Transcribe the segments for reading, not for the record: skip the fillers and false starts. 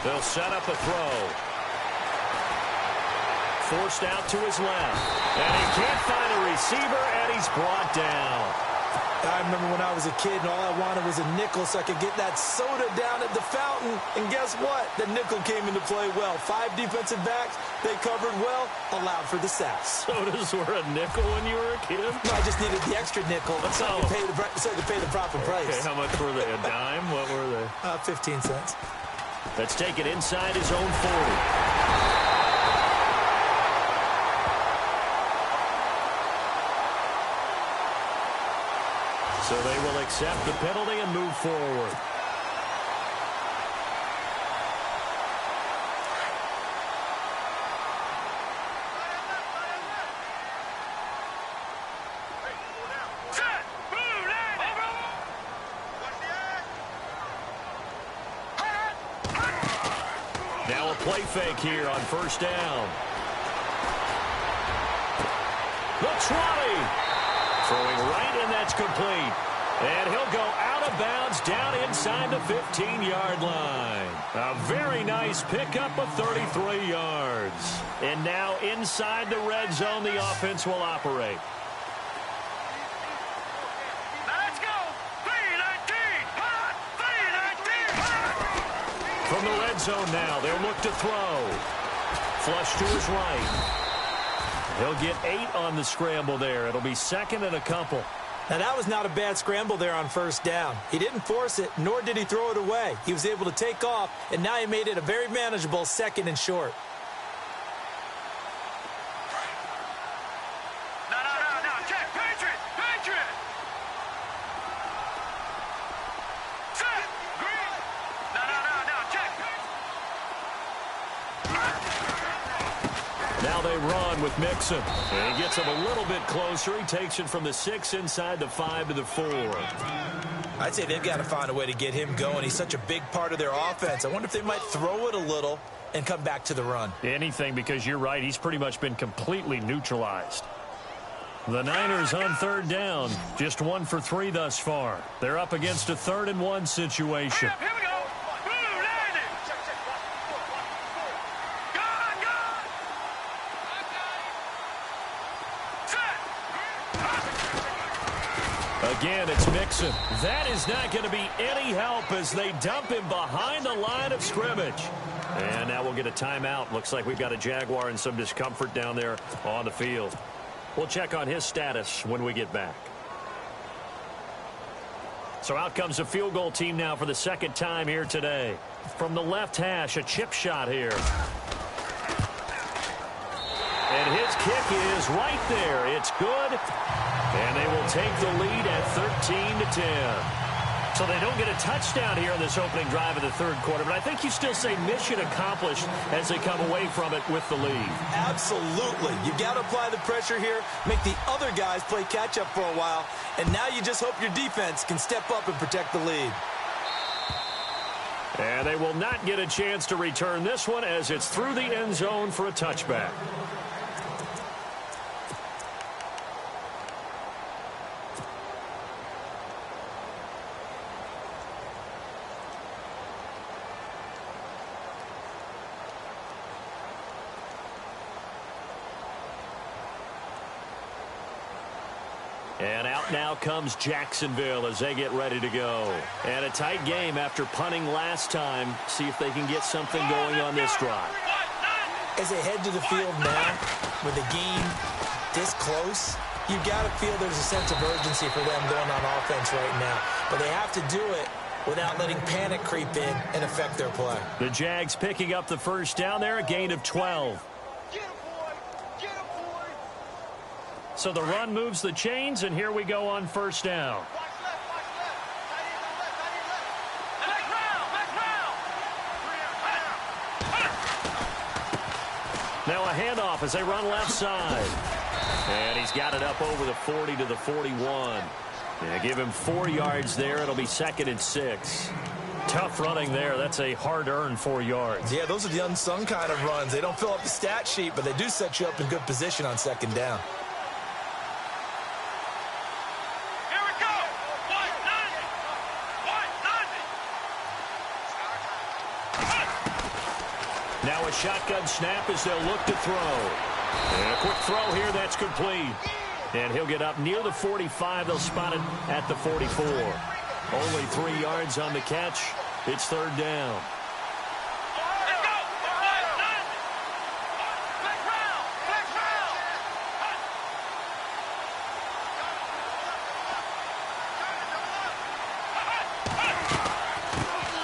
They'll set up a throw. Forced out to his left. And he can't find a receiver, and he's brought down. I remember when I was a kid and all I wanted was a nickel so I could get that soda down at the fountain. And guess what? The nickel came into play well. 5 defensive backs, they covered well, allowed for the sacks. Sodas were a nickel when you were a kid? No, I just needed the extra nickel so I could pay the proper price. Okay, how much were they? A dime? What were they? 15 cents. Let's take it inside his own 40. So they will accept the penalty and move forward. Now a play fake here on first down. The 20. Throwing right, and that's complete. And he'll go out of bounds down inside the 15-yard line. A very nice pickup of 33 yards. And now inside the red zone, the offense will operate. Let's go. 3-19. From the red zone now, they'll look to throw. Flush to his right. He'll get 8 on the scramble there. It'll be second and a couple. Now, that was not a bad scramble there on first down. He didn't force it, nor did he throw it away. He was able to take off, and now he made it a very manageable second and short. No. Check. Patriot. Set. Green. No. Check. Now they run with Mixon. And he gets him a little bit closer. He takes it from the 6 inside the 5 to the 4. I'd say they've got to find a way to get him going. He's such a big part of their offense. I wonder if they might throw it a little and come back to the run. Anything, because you're right. He's pretty much been completely neutralized. The Niners on third down. Just 1 for 3 thus far. They're up against a 3rd and 1 situation. Here we go. Again, it's Mixon. That is not going to be any help as they dump him behind the line of scrimmage. And now we'll get a timeout. Looks like we've got a Jaguar in some discomfort down there on the field. We'll check on his status when we get back. So out comes the field goal team now for the second time here today. From the left hash, a chip shot here. And his kick is right there. It's good. And they will take the lead at 13-10. So they don't get a touchdown here in this opening drive of the third quarter, but I think you still say mission accomplished as they come away from it with the lead. Absolutely. You've got to apply the pressure here, make the other guys play catch-up for a while, and now you just hope your defense can step up and protect the lead. And they will not get a chance to return this one as it's through the end zone for a touchback. And out now comes Jacksonville as they get ready to go. And a tight game after punting last time. See if they can get something going on this drive. As they head to the field now, with the game this close, you've got to feel there's a sense of urgency for them going on offense right now. But they have to do it without letting panic creep in and affect their play. The Jags picking up the first down there, a gain of 12. So the run moves the chains, and here we go on first down. Now a handoff as they run left side. And he's got it up over the 40 to the 41. Yeah, give him 4 yards there. It'll be 2nd and 6. Tough running there. That's a hard-earned 4 yards. Yeah, those are the unsung kind of runs. They don't fill up the stat sheet, but they do set you up in good position on second down. Now a shotgun snap as they'll look to throw. And a quick throw here, that's complete. And he'll get up near the 45. They'll spot it at the 44. Only 3 yards on the catch. It's third down.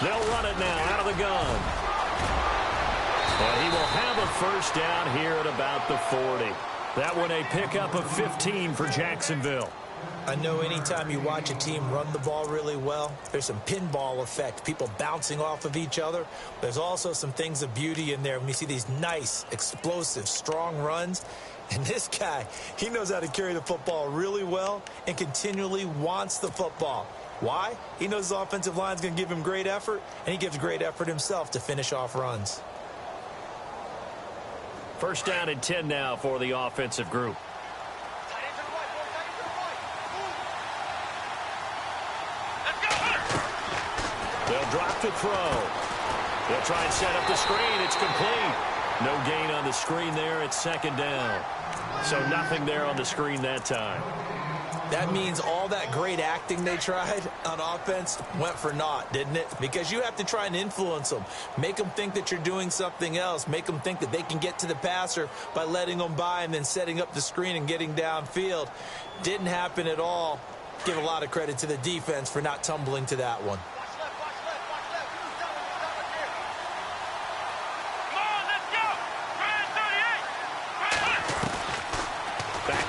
They'll run it now out of the gun. And he will have a first down here at about the 40. That one a pickup of 15 for Jacksonville. I know anytime you watch a team run the ball really well, there's some pinball effect, people bouncing off of each other. There's also some things of beauty in there when you see these nice, explosive, strong runs. And this guy, he knows how to carry the football really well and continually wants the football. Why? He knows his offensive line is going to give him great effort, and he gives great effort himself to finish off runs. First down and 10 now for the offensive group. They'll drop to throw. They'll try and set up the screen. It's complete. No gain on the screen there. It's second down. So nothing there on the screen that time. That means all that great acting they tried on offense went for naught, didn't it? Because you have to try and influence them. Make them think that you're doing something else. Make them think that they can get to the passer by letting them by and then setting up the screen and getting downfield. Didn't happen at all. Give a lot of credit to the defense for not tumbling to that one.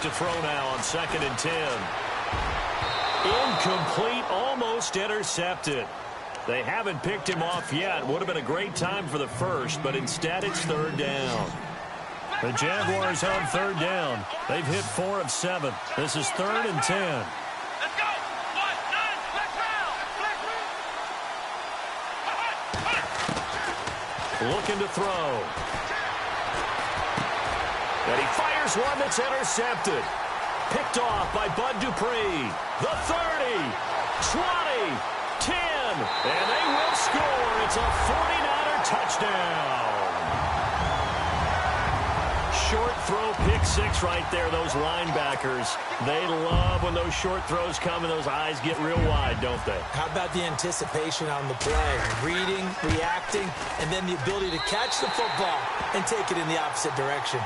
To throw now on 2nd and 10. Incomplete, almost intercepted. They haven't picked him off yet. Would have been a great time for the first, but instead it's third down. The Jaguars on third down. They've hit 4 of 7. This is 3rd and 10. Let's go! Looking to throw. And he fires one that's intercepted. Picked off by Bud Dupree. The 30, 20, 10, and they will score. It's a 49er touchdown. Short throw, pick 6 right there. Those linebackers, they love when those short throws come and those eyes get real wide, don't they? How about the anticipation on the play? Reading, reacting, and then the ability to catch the football and take it in the opposite direction.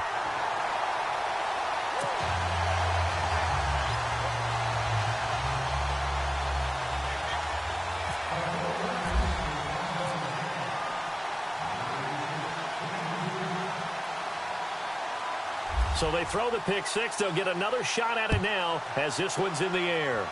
So they throw the pick 6. They'll get another shot at it now as this one's in the air.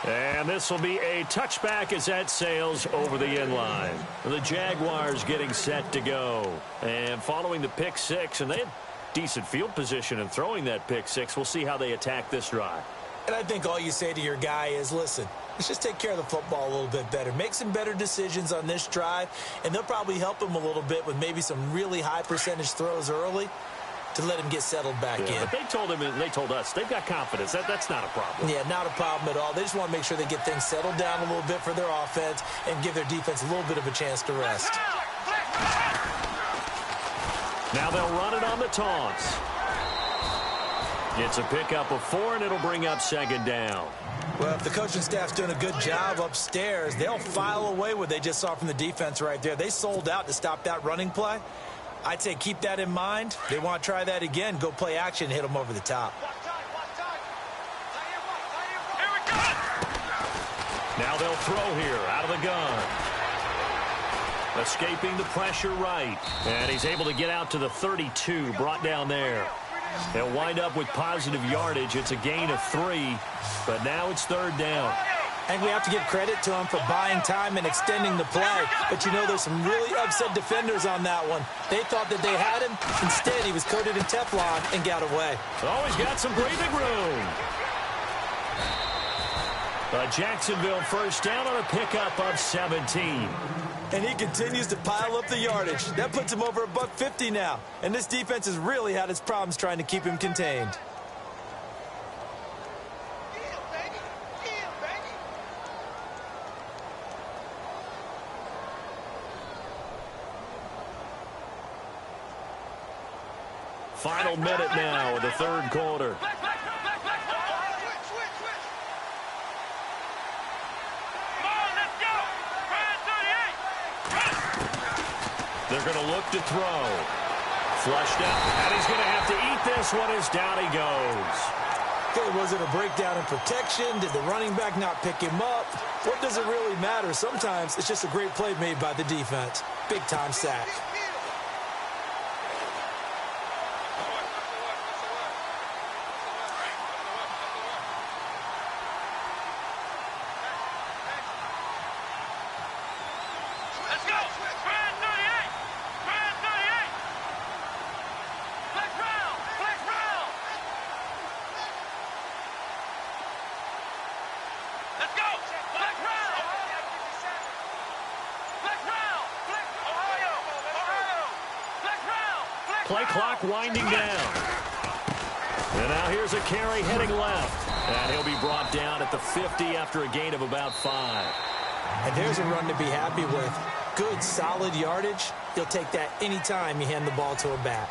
And this will be a touchback as that sails over the end line. The Jaguars getting set to go. And following the pick 6, and they had decent field position in throwing that pick 6. We'll see how they attack this drive. And I think all you say to your guy is, listen, let's just take care of the football a little bit better. Make some better decisions on this drive, and they'll probably help him a little bit with maybe some really high percentage throws early to let him get settled back in. But they told him, and they told us, they've got confidence. That's not a problem. Yeah, not a problem at all. They just want to make sure they get things settled down a little bit for their offense and give their defense a little bit of a chance to rest. Now they'll run it on the taunts. It's a pickup of 4, and it'll bring up second down. Well, if the coaching staff's doing a good job upstairs, they'll file away what they just saw from the defense right there. They sold out to stop that running play. I'd say keep that in mind. They want to try that again. Go play action, hit them over the top. Now they'll throw here out of the gun. Escaping the pressure right. And he's able to get out to the 32, brought down there. He'll wind up with positive yardage. It's a gain of 3, but now it's third down. And we have to give credit to him for buying time and extending the play. But, you know, there's some really upset defenders on that one. They thought that they had him. Instead, he was coated in Teflon and got away. Always got some breathing room. A Jacksonville first down on a pickup of 17. And he continues to pile up the yardage. That puts him over $150 now. And this defense has really had its problems trying to keep him contained. Final minute now of the third quarter. They're going to look to throw. Flushed out, and he's going to have to eat this one as down he goes. Okay, was it a breakdown in protection? Did the running back not pick him up? What does it really matter? Sometimes it's just a great play made by the defense. Big-time sack. Play clock winding down. And now here's a carry heading left. And he'll be brought down at the 50 after a gain of about 5. And there's a run to be happy with. Good, solid yardage. You'll take that anytime you hand the ball to a back.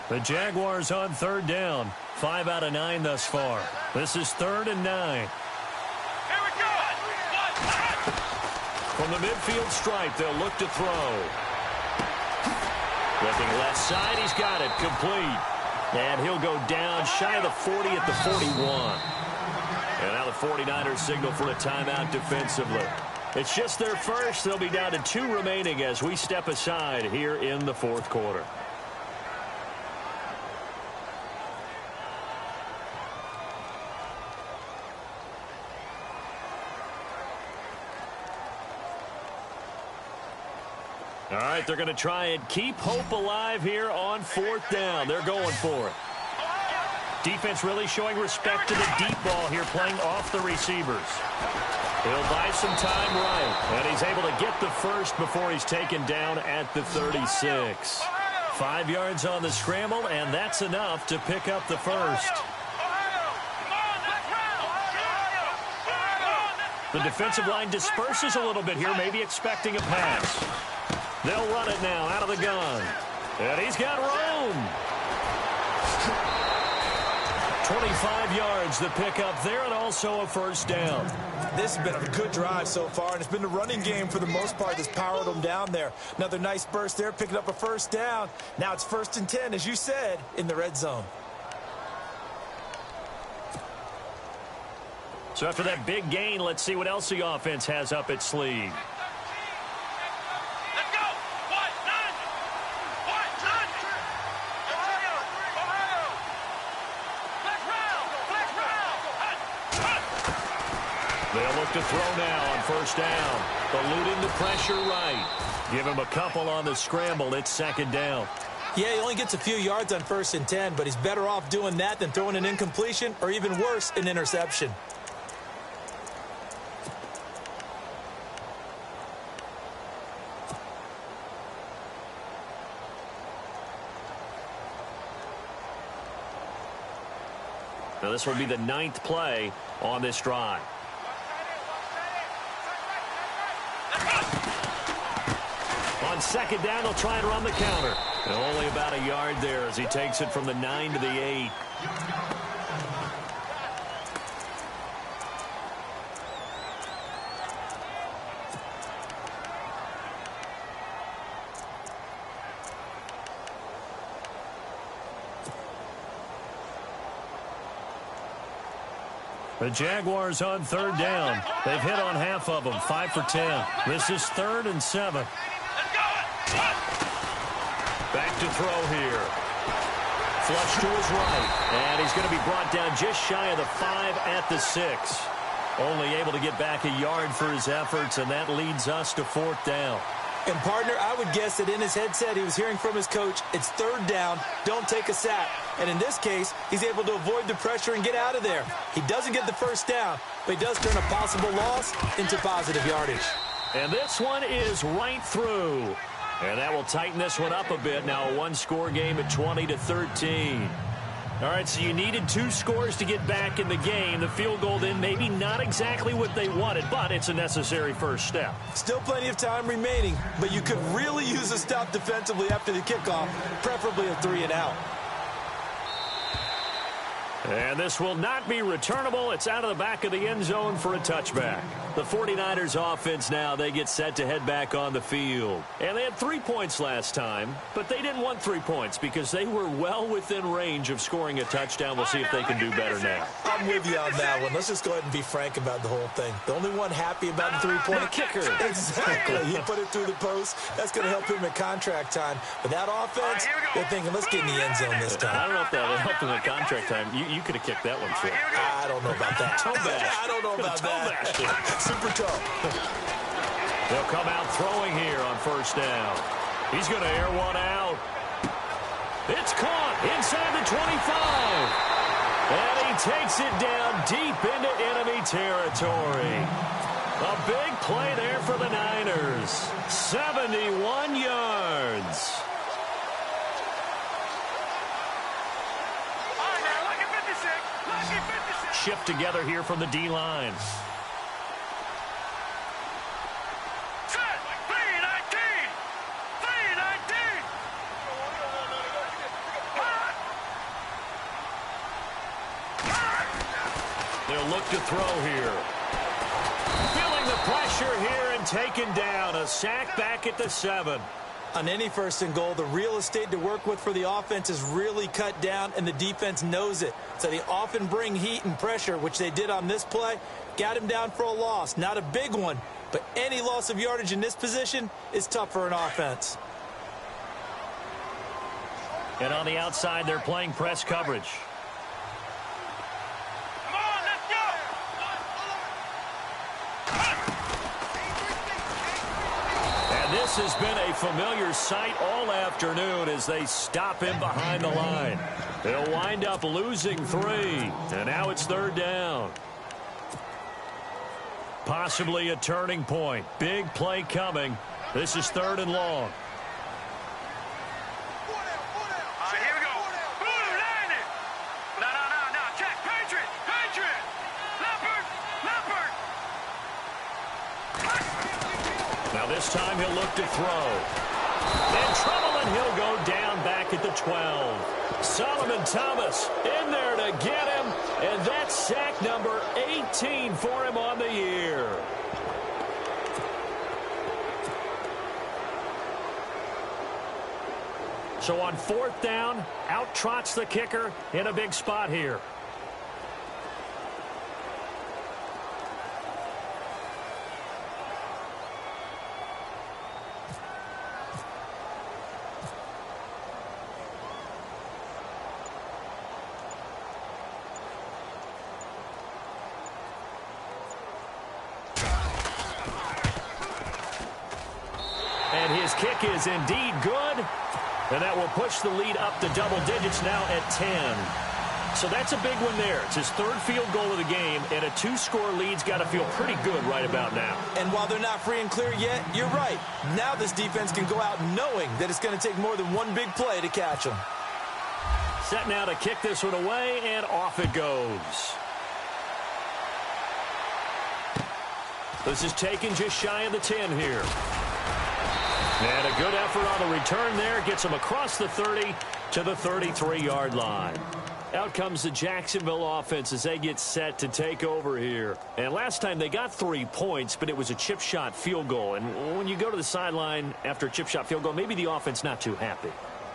The Jaguars on third down. 5 out of 9 thus far. This is 3rd and 9. Here we go. From the midfield stripe, they'll look to throw. Looking left side, he's got it. Complete. And he'll go down shy of the 40 at the 41. And now the 49ers signal for a timeout defensively. It's just their first. They'll be down to 2 remaining as we step aside here in the 4th quarter. All right, they're going to try and keep hope alive here on 4th down. They're going for it. Defense really showing respect to the deep ball here, playing off the receivers. He'll buy some time right, and he's able to get the first before he's taken down at the 36. 5 yards on the scramble, and that's enough to pick up the first. The defensive line disperses a little bit here, maybe expecting a pass. They'll run it now out of the gun. And he's got room. 25 yards the pickup there, and also a first down. This has been a good drive so far, and it's been the running game for the most part that's powered them down there. Another nice burst there, picking up a first down. Now it's 1st and 10, as you said, in the red zone. So after that big gain, let's see what else the offense has up its sleeve. They'll look to throw now on first down. Eluding the pressure right. Give him a couple on the scramble. It's 2nd down. Yeah, he only gets a few yards on 1st and 10, but he's better off doing that than throwing an incompletion or even worse, an interception. Now this will be the 9th play on this drive. On 2nd down, they'll try and run the counter. And only about a yard there as he takes it from the 9 to the 8. The Jaguars on 3rd down. They've hit on half of them, 5 for 10. This is 3rd and 7. Back to throw here. Flush to his right. And he's going to be brought down just shy of the 5 at the 6. Only able to get back a yard for his efforts, and that leads us to 4th down. And, partner, I would guess that in his headset he was hearing from his coach, it's 3rd down, don't take a sack. And in this case, he's able to avoid the pressure and get out of there. He doesn't get the first down, but he does turn a possible loss into positive yardage. And this one is right through. And that will tighten this one up a bit. Now a one-score game at 20-13. All right, so you needed 2 scores to get back in the game. The field goal then maybe not exactly what they wanted, but it's a necessary first step. Still plenty of time remaining, but you could really use a stop defensively after the kickoff, preferably a 3-and-out. And this will not be returnable. It's out of the back of the end zone for a touchback. The 49ers offense now, they get set to head back on the field. And they had 3 points last time, but they didn't want 3 points because they were well within range of scoring a touchdown. We'll see if they can do better now. I'm with you on that one. Let's just go ahead and be frank about the whole thing. The only one happy about the 3-point kicker. Exactly. He put it through the post. That's going to help him at contract time. But that offense, they're thinking, let's get in the end zone this time. I don't know if that will help him at contract time. You could have kicked that one through. I don't know about that. Toe bash. I don't know about that. Super toe. They'll come out throwing here on first down. He's going to air one out. It's caught inside the 25. And he takes it down deep into enemy territory. A big play there for the Niners. 71 yards. Shift together here from the D-line. They'll look to throw here. Feeling the pressure here and taken down. A sack back at the 7. On any first and goal, the real estate to work with for the offense is really cut down, and the defense knows it. So they often bring heat and pressure, which they did on this play. Got him down for a loss. Not a big one, but any loss of yardage in this position is tough for an offense. And on the outside, they're playing press coverage. This has been a familiar sight all afternoon as they stop him behind the line. They'll wind up losing 3, and now it's 3rd down. Possibly a turning point. Big play coming. This is 3rd and long. Here we go. Boom, line it. No. Check. Patriot. Leopard. Now this time he'll look to throw. In trouble, and he'll go down back at the 12. Solomon Thomas in there to get him, and that's sack number 18 for him on the year. So on 4th down, out trots the kicker in a big spot here. And his kick is indeed good. And that will push the lead up to double digits now at 10. So that's a big one there. It's his 3rd field goal of the game, and a 2-score lead's got to feel pretty good right about now. And while they're not free and clear yet, you're right. Now this defense can go out knowing that it's going to take more than one big play to catch them. Set now to kick this one away, and off it goes. This is taken just shy of the 10 here. And a good effort on the return there. Gets him across the 30 to the 33-yard line. Out comes the Jacksonville offense as they get set to take over here. And last time they got 3 points, but it was a chip shot field goal. And when you go to the sideline after a chip shot field goal, maybe the offense not too happy.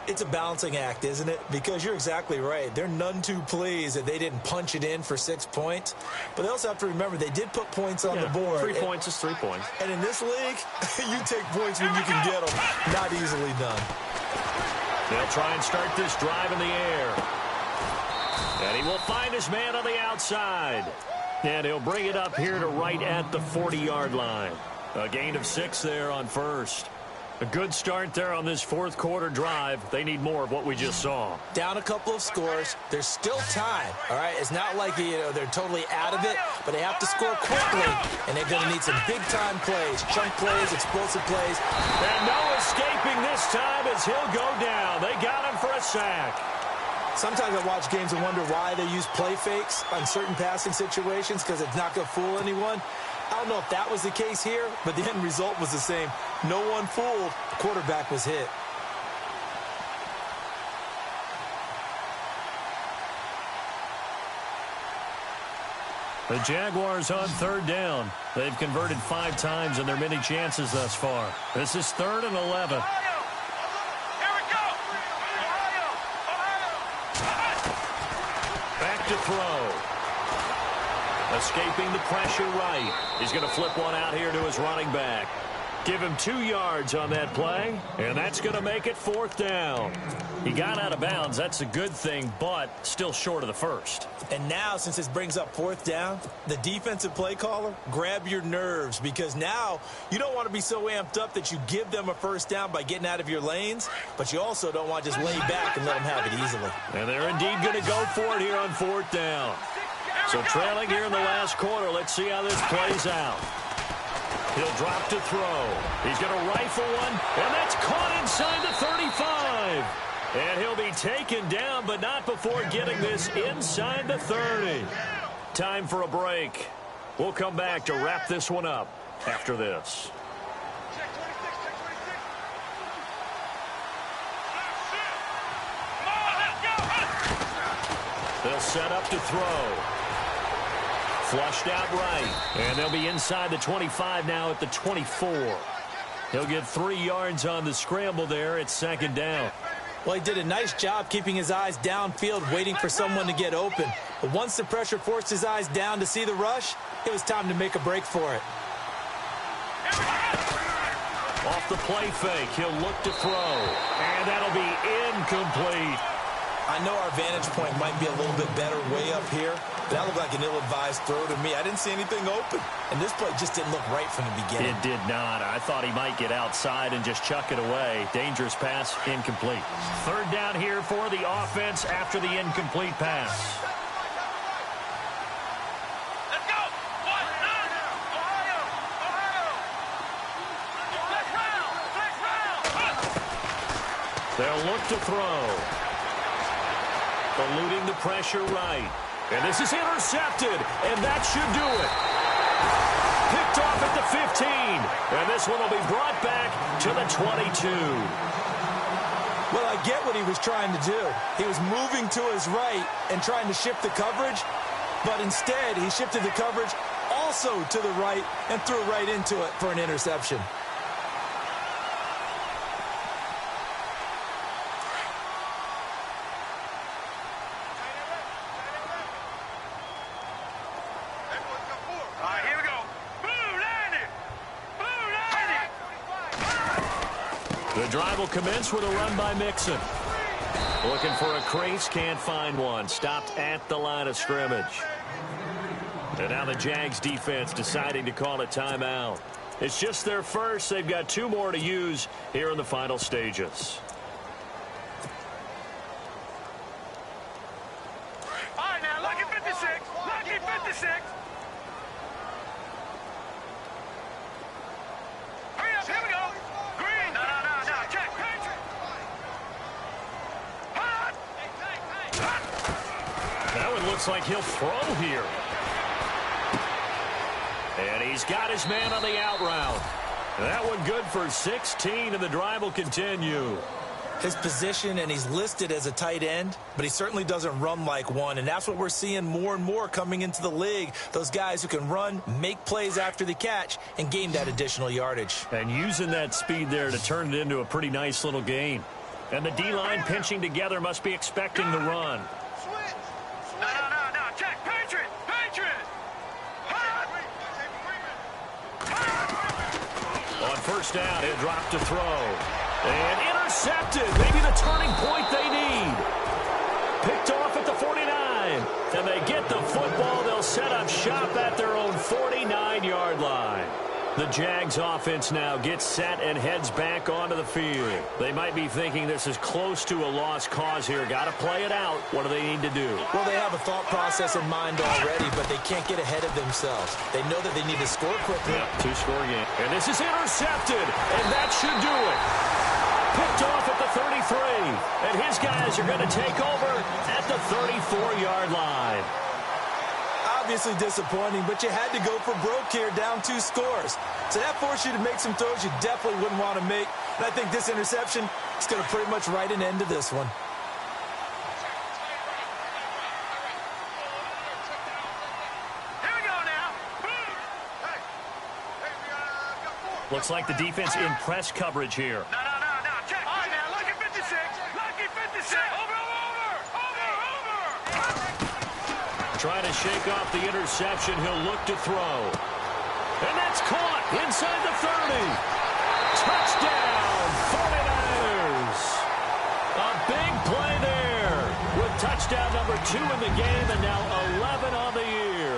It's a balancing act, isn't it? Because you're exactly right. They're none too pleased that they didn't punch it in for 6 points. But they also have to remember they did put points on the board. 3 points is 3 points. And in this league, you take points when you can get them. Not easily done. They'll try and start this drive in the air. And he will find his man on the outside. And he'll bring it up here to right at the 40-yard line. A gain of 6 there on first. A good start there on this 4th quarter drive. They need more of what we just saw. Down a couple of scores. There's still time, all right? It's not like, they're totally out of it, but they have to score quickly, and they're going to need some big-time plays, chunk plays, explosive plays. And no escape escaping this time as he'll go down. They got him for a sack. Sometimes I watch games and wonder why they use play fakes on certain passing situations, because it's not going to fool anyone. I don't know if that was the case here, but the end result was the same. No one fooled. The quarterback was hit. The Jaguars on third down. They've converted 5 times in their many chances thus far. This is 3rd and 11. Back to throw. Escaping the pressure right. He's going to flip one out here to his running back. Give him 2 yards on that play, and that's going to make it 4th down. He got out of bounds. That's a good thing, but still short of the first. And now, since this brings up 4th down, the defensive play caller, grab your nerves, because now you don't want to be so amped up that you give them a 1st down by getting out of your lanes, but you also don't want to just lay back and let them have it easily. And they're indeed going to go for it here on 4th down. So trailing here in the last quarter, let's see how this plays out. He'll drop to throw. He's going to rifle one, and that's caught inside the 35. And he'll be taken down, but not before getting this inside the 30. Time for a break. We'll come back to wrap this one up after this. They'll set up to throw. Flushed out right. And they'll be inside the 25 now at the 24. He'll get 3 yards on the scramble there. It's 2nd down. Well, he did a nice job keeping his eyes downfield, waiting for someone to get open. But once the pressure forced his eyes down to see the rush, it was time to make a break for it. Off the play fake, he'll look to throw. And that'll be incomplete. I know our vantage point might be a little bit better way up here, but that looked like an ill-advised throw to me. I didn't see anything open, and this play just didn't look right from the beginning. It did not. I thought he might get outside and just chuck it away. Dangerous pass, incomplete. 3rd down here for the offense after the incomplete pass. Let's go! Ohio! They'll look to throw. Eluding the pressure right. And this is intercepted, and that should do it. Picked off at the 15, and this one will be brought back to the 22. Well, I get what he was trying to do. He was moving to his right and trying to shift the coverage, but instead he shifted the coverage also to the right and threw right into it for an interception. The drive will commence with a run by Mixon. Looking for a crease, can't find one. Stopped at the line of scrimmage. And now the Jags defense deciding to call a timeout. It's just their first. They've got 2 more to use here in the final stages. All right, now, lucky 56. Lucky 56. Hurry up, here we go. Green. No. Check. Patriot. Hot. Now it looks like he'll throw here. And he's got his man on the out route. That one good for 16, and the drive will continue. His position, and he's listed as a tight end, but he certainly doesn't run like one, and that's what we're seeing more and more coming into the league. Those guys who can run, make plays after the catch, and gain that additional yardage. And using that speed there to turn it into a pretty nice little gain. And the D-line pinching together must be expecting the run. No. Check. Patriot. On 1st down, he'll drop to throw. And intercepted. Maybe the turning point they need. Picked off at the 49. And they get the football. They'll set up shop at their own 49-yard line. The Jags offense now gets set and heads back onto the field. They might be thinking this is close to a lost cause here. Got to play it out. What do they need to do? Well, they have a thought process in mind already, but they can't get ahead of themselves. They know that they need to score quickly. Yep, 2-score game. And this is intercepted, and that should do it. Picked off at the 33. And his guys are going to take over at the 34-yard line. Obviously disappointing, but you had to go for broke here, down 2 scores. So that forced you to make some throws you definitely wouldn't want to make. And I think this interception is going to pretty much write an end to this one. Here we go now. Looks like the defense in press coverage here. No. Check. All right, now, lucky 56. Lucky 56. Over. Trying to shake off the interception. He'll look to throw. And that's caught inside the 30. Touchdown, 49ers. A big play there with touchdown number 2 in the game and now 11 on the year.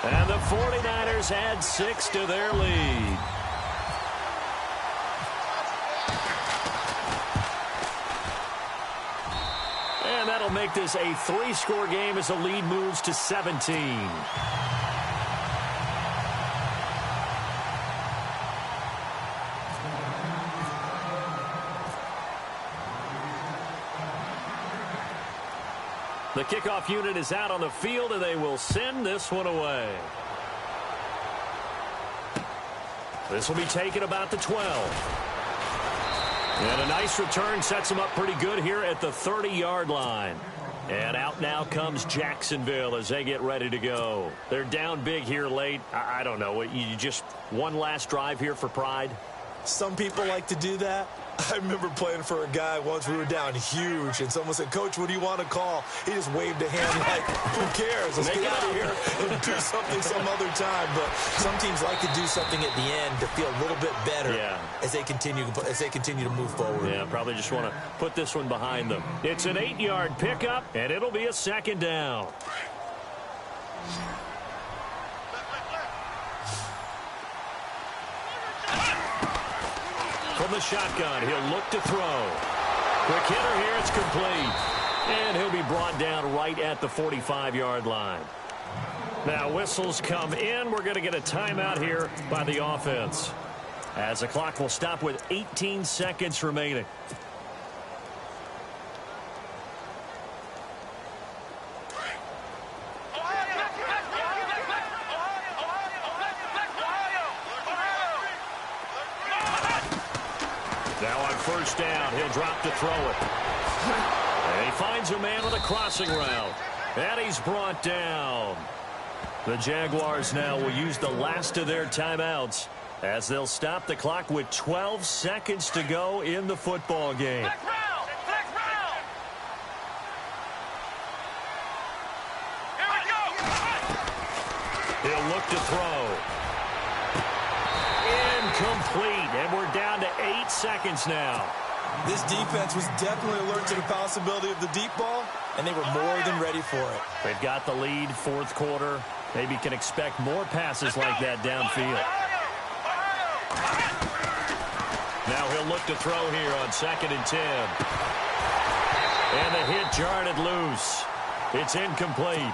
And the 49ers add 6 to their lead. And that'll make this a 3-score game as the lead moves to 17. The kickoff unit is out on the field, and they will send this one away. This will be taken about the 12. And a nice return sets him up pretty good here at the 30-yard line. And out now comes Jacksonville as they get ready to go. They're down big here late. I don't know. You just one last drive here for pride? Some people like to do that. I remember playing for a guy once. We were down huge, and someone said, "Coach, what do you want to call?" He just waved a hand like, "Who cares? Let's get out of here and do something some other time." But some teams like to do something at the end to feel a little bit better as they continue to move forward. Yeah, probably just want to put this one behind them. It's an 8-yard pickup, and it'll be a 2nd down. From the shotgun, he'll look to throw. Quick hitter here, it's complete. And he'll be brought down right at the 45-yard line. Now whistles come in. We're going to get a timeout here by the offense, as the clock will stop with 18 seconds remaining. Now on 1st down, he'll drop to throw it. And he finds a man on the crossing route. And he's brought down. The Jaguars now will use the last of their timeouts as they'll stop the clock with 12 seconds to go in the football game. He'll look to throw. Incomplete, and we're down to 8 seconds now. This defense was definitely alert to the possibility of the deep ball, and they were more than ready for it. They've got the lead, 4th quarter. Maybe can expect more passes like that downfield. Now he'll look to throw here on 2nd and 10. And the hit jarred it loose. It's incomplete.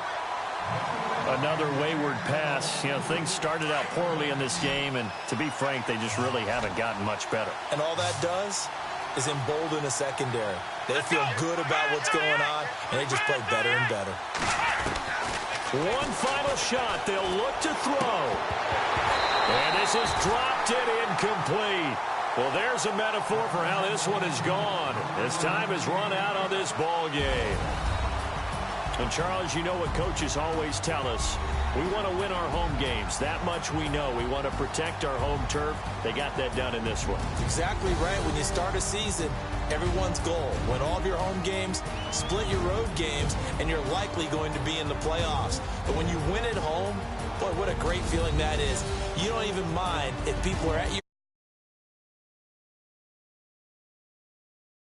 Another wayward pass. You know, things started out poorly in this game, and to be frank, they just really haven't gotten much better. And all that does is embolden a secondary. They feel good about what's going on, and they just play better and better. One final shot. They'll look to throw. And this is dropped it incomplete. Well, there's a metaphor for how this one is gone. As time has run out on this ball game. And, Charles, you know what coaches always tell us. We want to win our home games. That much we know. We want to protect our home turf. They got that done in this one. Exactly right. When you start a season, everyone's goal: win all of your home games, split your road games, and you're likely going to be in the playoffs. But when you win at home, boy, what a great feeling that is. You don't even mind if people are at you.